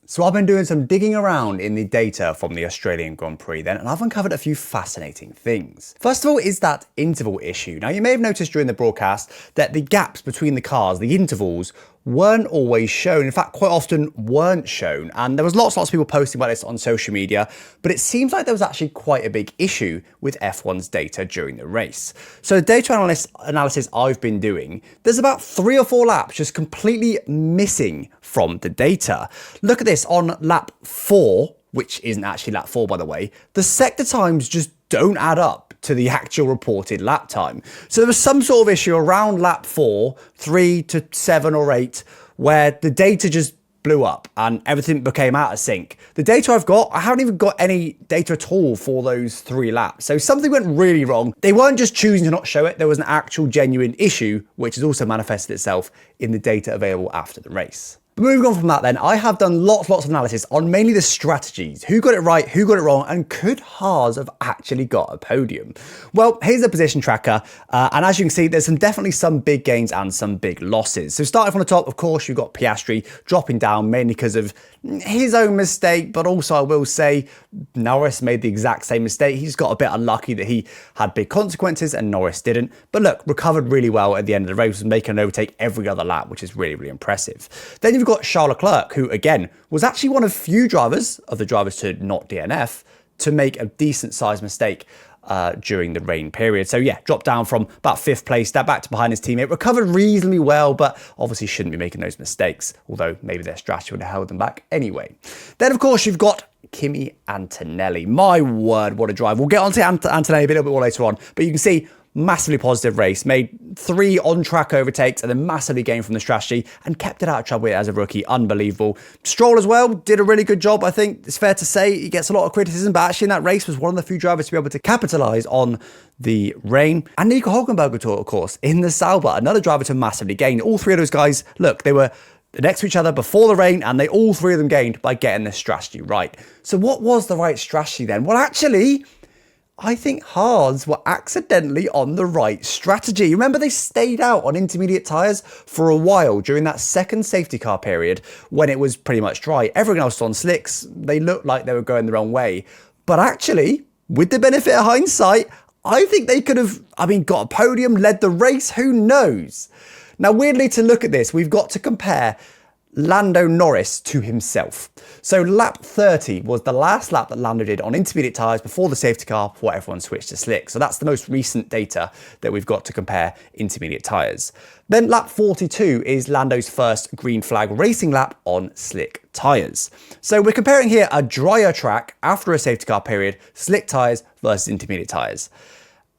So I've been doing some digging around in the data from the Australian Grand Prix then, and I've uncovered a few fascinating things. First of all is that interval issue. Now you may have noticed during the broadcast that the gaps between the cars, the intervals, weren't always shown. In fact, quite often weren't shown. And there was lots of people posting about this on social media, but it seems like there was actually quite a big issue with F1's data during the race. So the data analysis I've been doing, there's about 3 or 4 laps just completely missing from the data. Look at this on lap 4, which isn't actually lap 4 by the way, the sector times just don't add up to the actual reported lap time. So there was some sort of issue around lap 4, 3 to 7 or 8, where the data just blew up and everything became out of sync. The data I've got, I haven't even got any data at all for those 3 laps. So something went really wrong. They weren't just choosing to not show it, there was an actual genuine issue, which has also manifested itself in the data available after the race. But moving on from that then, I have done lots of analysis on mainly the strategies. Who got it right, who got it wrong, and could Haas have actually got a podium? Well, here's the position tracker. And as you can see, there's definitely some big gains and some big losses. So starting from the top, of course, you've got Piastri dropping down mainly because of his own mistake, but also I will say Norris made the exact same mistake. He just got a bit unlucky that he had big consequences and Norris didn't. But look, recovered really well at the end of the race, was making an overtake every other lap, which is really impressive. Then you've got Charles Leclerc, who again was actually one of few drivers of the drivers to not DNF to make a decent sized mistake during the rain period. So yeah, dropped down from about 5th place, stepped back to behind his teammate, recovered reasonably well, but obviously shouldn't be making those mistakes, although maybe their strategy would have held them back anyway. Then of course you've got Kimi Antonelli. My word, what a drive. We'll get on to Antonelli a little bit more later on, but you can see massively positive race, made 3 on-track overtakes and then massively gained from the strategy and kept it out of trouble as a rookie. Unbelievable. Stroll as well did a really good job, I think. It's fair to say he gets a lot of criticism, but actually in that race was one of the few drivers to be able to capitalise on the rain. And Nico Hülkenberg, of course, in the Sauber, another driver to massively gain. All 3 of those guys, look, they were next to each other before the rain, and they all 3 of them gained by getting this strategy right. So what was the right strategy then? Well, actually, I think Haas were accidentally on the right strategy. Remember, they stayed out on intermediate tyres for a while during that second safety car period when it was pretty much dry. Everyone else was on slicks. They looked like they were going the wrong way. But actually, with the benefit of hindsight, I think they could have, got a podium, led the race. Who knows? Now, weirdly, to look at this, we've got to compare Lando Norris to himself. So lap 30 was the last lap that Lando did on intermediate tyres before the safety car, before everyone switched to slick. So that's the most recent data that we've got to compare intermediate tyres. Then lap 42 is Lando's first green flag racing lap on slick tyres. So we're comparing here a drier track after a safety car period, slick tyres versus intermediate tyres.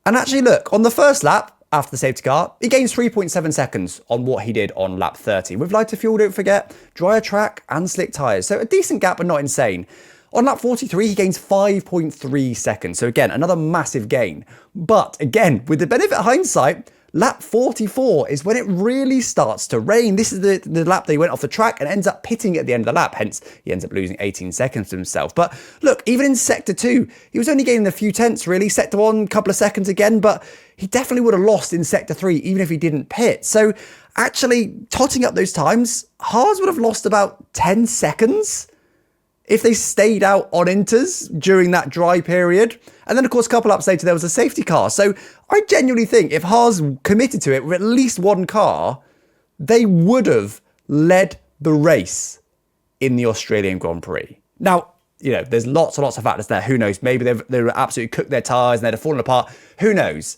And actually look, on the first lap, after the safety car, he gains 3.7 seconds on what he did on lap 30. With lighter fuel, don't forget, drier track and slick tyres. So a decent gap, but not insane. On lap 43, he gains 5.3 seconds. So again, another massive gain. But again, with the benefit of hindsight, lap 44 is when it really starts to rain. This is the lap that he went off the track and ends up pitting at the end of the lap. Hence, he ends up losing 18 seconds to himself. But look, even in sector 2, he was only gaining a few tenths, really. Sector 1, a couple of seconds again, but he definitely would have lost in sector 3, even if he didn't pit. So actually, totting up those times, Haas would have lost about 10 seconds if they stayed out on inters during that dry period. And then, of course, a couple laps later, there was a safety car. So I genuinely think if Haas committed to it with at least one car, they would have led the race in the Australian Grand Prix. Now, there's lots and lots of factors there. Who knows? Maybe they've absolutely cooked their tyres and they'd have fallen apart. Who knows?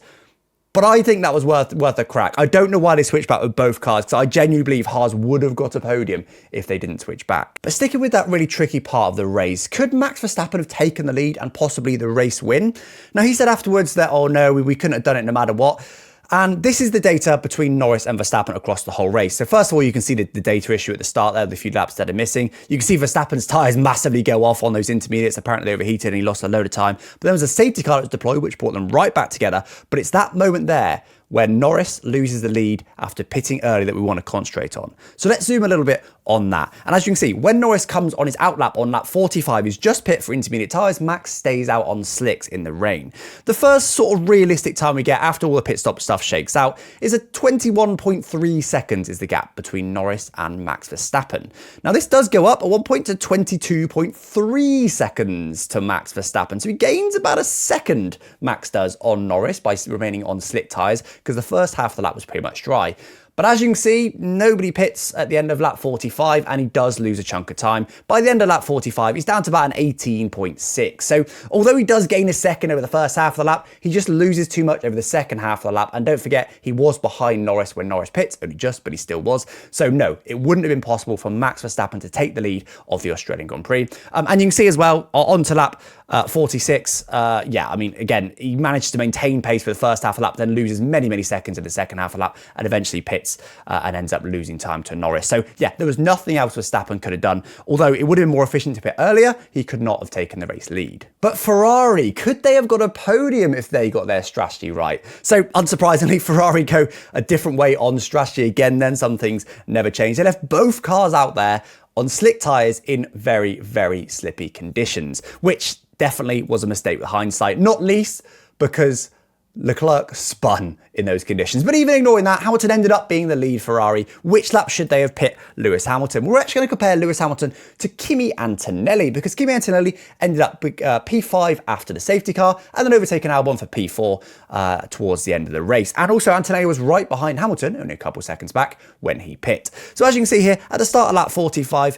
But I think that was worth a crack. I don't know why they switched back with both cars, because I genuinely believe Haas would have got a podium if they didn't switch back. But sticking with that really tricky part of the race, could Max Verstappen have taken the lead and possibly the race win? Now, he said afterwards that, oh no, we couldn't have done it no matter what. And this is the data between Norris and Verstappen across the whole race. So first of all, you can see the data issue at the start there, the few laps that are missing. You can see Verstappen's tyres massively go off on those intermediates. Apparently they overheated and he lost a load of time. But there was a safety car that was deployed, which brought them right back together. But it's that moment there where Norris loses the lead after pitting early that we want to concentrate on. So let's zoom a little bit on that. And as you can see, when Norris comes on his outlap on lap 45, he's just pit for intermediate tyres, Max stays out on slicks in the rain. The first sort of realistic time we get after all the pit stop stuff shakes out is a 21.3 seconds is the gap between Norris and Max Verstappen. Now this does go up at one point to 22.3 seconds to Max Verstappen. So he gains about a second, Max does, on Norris by remaining on slick tyres, because the first half of the lap was pretty much dry. But as you can see, nobody pits at the end of lap 45, and he does lose a chunk of time. By the end of lap 45, he's down to about an 18.6. So although he does gain a second over the first half of the lap, he just loses too much over the second half of the lap. And don't forget, he was behind Norris when Norris pits, only just, but he still was. So no, it wouldn't have been possible for Max Verstappen to take the lead of the Australian Grand Prix. And you can see as well, on to lap 46, yeah, I mean, again, he managed to maintain pace for the first half of the lap, then loses many seconds in the second half of the lap, and eventually pits and ends up losing time to Norris. So yeah, there was nothing else Verstappen could have done. Although it would have been more efficient to pit earlier, he could not have taken the race lead. But Ferrari, could they have got a podium if they got their strategy right? So unsurprisingly, Ferrari go a different way on strategy again then. Some things never change. They left both cars out there on slick tyres in very slippy conditions, which definitely was a mistake with hindsight, not least because Leclerc spun in those conditions. But even ignoring that, Hamilton ended up being the lead Ferrari. Which lap should they have pit Lewis Hamilton? We're actually going to compare Lewis Hamilton to Kimi Antonelli, because Kimi Antonelli ended up P5 after the safety car and then overtaken Albon for P4 towards the end of the race. And also Antonelli was right behind Hamilton, only a couple seconds back, when he pit. So as you can see here, at the start of lap 45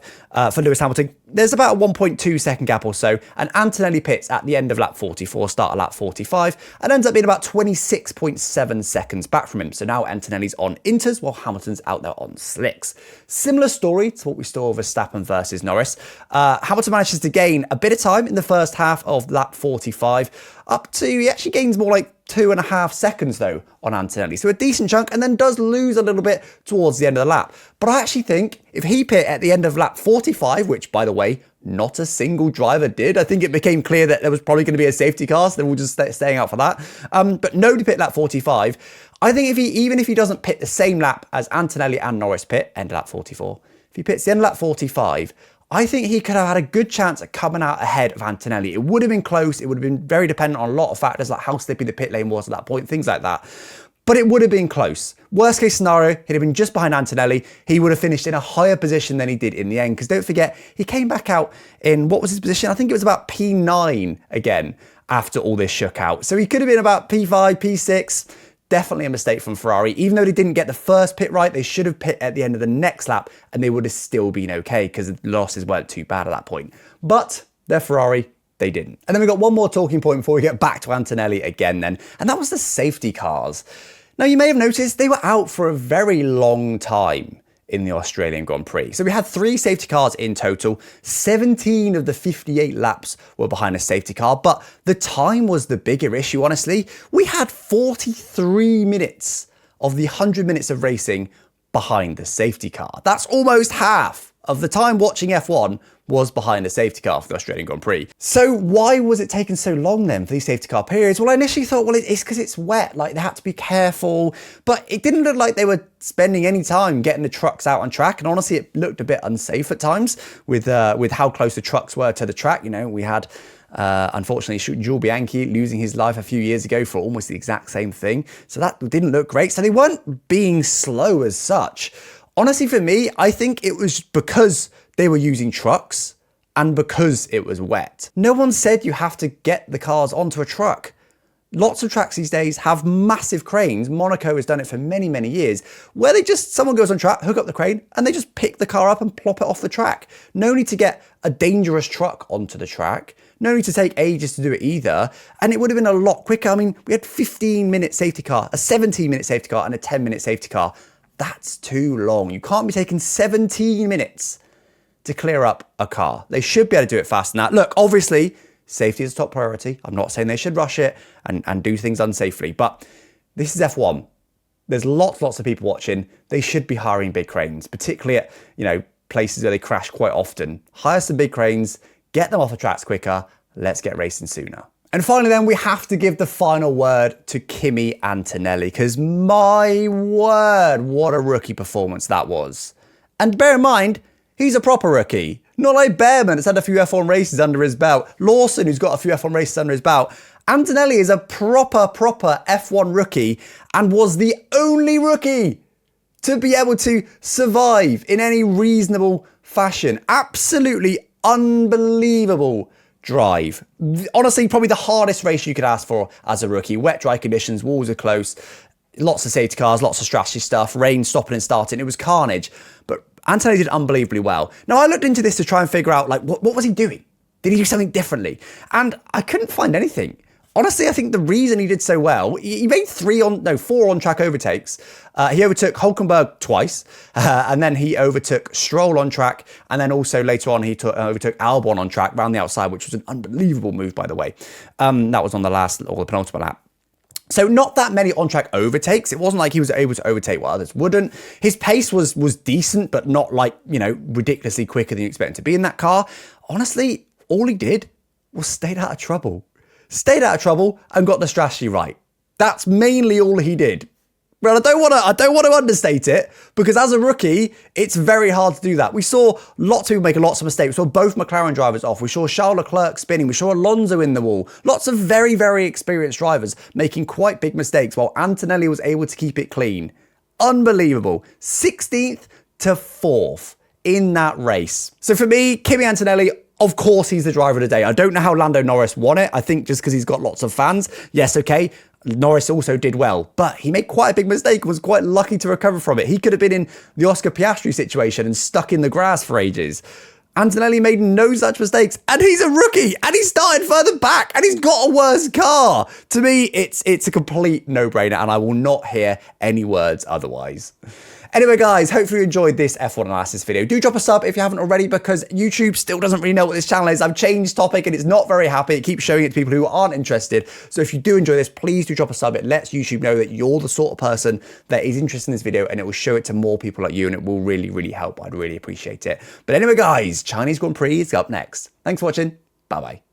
for Lewis Hamilton, there's about a 1.2 second gap or so, and Antonelli pits at the end of lap 44, start of lap 45, and ends up being about 26.7 seconds back from him. So now Antonelli's on inters while Hamilton's out there on slicks. Similar story to what we saw with Verstappen versus Norris. Hamilton manages to gain a bit of time in the first half of lap 45, up to, he actually gains more like 2.5 seconds though on Antonelli. So a decent chunk, and then does lose a little bit towards the end of the lap. But I actually think if he pit at the end of lap 45, which by the way, not a single driver did. I think it became clear that there was probably going to be a safety car, so they were just staying out for that. But nobody pit lap 45. I think even if he doesn't pit the same lap as Antonelli and Norris pit, end of lap 44, if he pits the end of lap 45, I think he could have had a good chance at coming out ahead of Antonelli. It would have been close. It would have been very dependent on a lot of factors, like how slippy the pit lane was at that point, things like that. But it would have been close. Worst case scenario, he'd have been just behind Antonelli. He would have finished in a higher position than he did in the end. Because don't forget, he came back out in, what was his position? I think it was about P9 again after all this shook out. So he could have been about P5, P6. Definitely a mistake from Ferrari. Even though they didn't get the first pit right, they should have pit at the end of the next lap and they would have still been okay because the losses weren't too bad at that point. But they're Ferrari. They didn't. And then we got one more talking point before we get back to Antonelli again then, and that was the safety cars. Now you may have noticed they were out for a very long time in the Australian Grand Prix. So we had 3 safety cars in total. 17 of the 58 laps were behind a safety car, but the time was the bigger issue, honestly. We had 43 minutes of the 100 minutes of racing behind the safety car. That's almost half of the time watching F1 was behind a safety car for the Australian Grand Prix. So why was it taking so long then for these safety car periods? Well, I initially thought, well, it's because it's wet, like they had to be careful, but it didn't look like they were spending any time getting the trucks out on track. And honestly, it looked a bit unsafe at times with how close the trucks were to the track. You know, we had unfortunately, Jules Bianchi losing his life a few years ago for almost the exact same thing. So that didn't look great. So they weren't being slow as such. Honestly, for me, I think it was because they were using trucks and because it was wet. No one said you have to get the cars onto a truck. Lots of tracks these days have massive cranes. Monaco has done it for many years, where someone goes on track, hook up the crane, and they just pick the car up and plop it off the track. No need to get a dangerous truck onto the track. No need to take ages to do it either. And it would have been a lot quicker. I mean, we had 15-minute safety car, a 17-minute safety car, and a 10-minute safety car. That's too long. You can't be taking 17 minutes to clear up a car. They should be able to do it faster than that. Look, obviously, safety is a top priority. I'm not saying they should rush it and do things unsafely, but this is F1. There's lots of people watching. They should be hiring big cranes, particularly at, places where they crash quite often. Hire some big cranes, get them off the tracks quicker. Let's get racing sooner. And finally then, we have to give the final word to Kimi Antonelli, because my word, what a rookie performance that was. And bear in mind, he's a proper rookie. Not like Behrman, that's had a few F1 races under his belt. Lawson, who's got a few F1 races under his belt. Antonelli is a proper F1 rookie and was the only rookie to be able to survive in any reasonable fashion. Absolutely unbelievable drive. Honestly, probably the hardest race you could ask for as a rookie. Wet, dry conditions, walls are close, lots of safety cars, lots of strategy stuff, rain stopping and starting. It was carnage. But Antonelli did unbelievably well. Now, I looked into this to try and figure out, like, what was he doing? Did he do something differently? And I couldn't find anything. Honestly, I think the reason he did so well, he made 4 on-track overtakes. He overtook Hulkenberg twice, and then he overtook Stroll on track, and then also later on he overtook Albon on track round the outside, which was an unbelievable move, by the way. That was on the last or the penultimate lap. So not that many on-track overtakes. It wasn't like he was able to overtake what others wouldn't. His pace was decent, but not like, you know, ridiculously quicker than you expect him to be in that car. Honestly, all he did was stayed out of trouble. Stayed out of trouble and got the strategy right. That's mainly all he did. Well, I don't want to understate it, because as a rookie, it's very hard to do that. We saw lots of people make lots of mistakes. We saw both McLaren drivers off. We saw Charles Leclerc spinning. We saw Alonso in the wall. Lots of very experienced drivers making quite big mistakes, while Antonelli was able to keep it clean. Unbelievable. 16th to 4th in that race. So for me, Kimi Antonelli, of course, he's the driver of the day. I don't know how Lando Norris won it. I think just because he's got lots of fans. Yes, okay. Norris also did well, but he made quite a big mistake, was quite lucky to recover from it. He could have been in the Oscar Piastri situation and stuck in the grass for ages. Antonelli made no such mistakes, and he's a rookie, and he started further back, and he's got a worse car. To me, it's a complete no-brainer, and I will not hear any words otherwise. Anyway, guys, hopefully you enjoyed this F1 analysis video. Do drop a sub if you haven't already, because YouTube still doesn't really know what this channel is. I've changed topic and it's not very happy. It keeps showing it to people who aren't interested. So if you do enjoy this, please do drop a sub. It lets YouTube know that you're the sort of person that is interested in this video, and it will show it to more people like you, and it will really help. I'd really appreciate it. But anyway, guys, Chinese Grand Prix is up next. Thanks for watching. Bye-bye.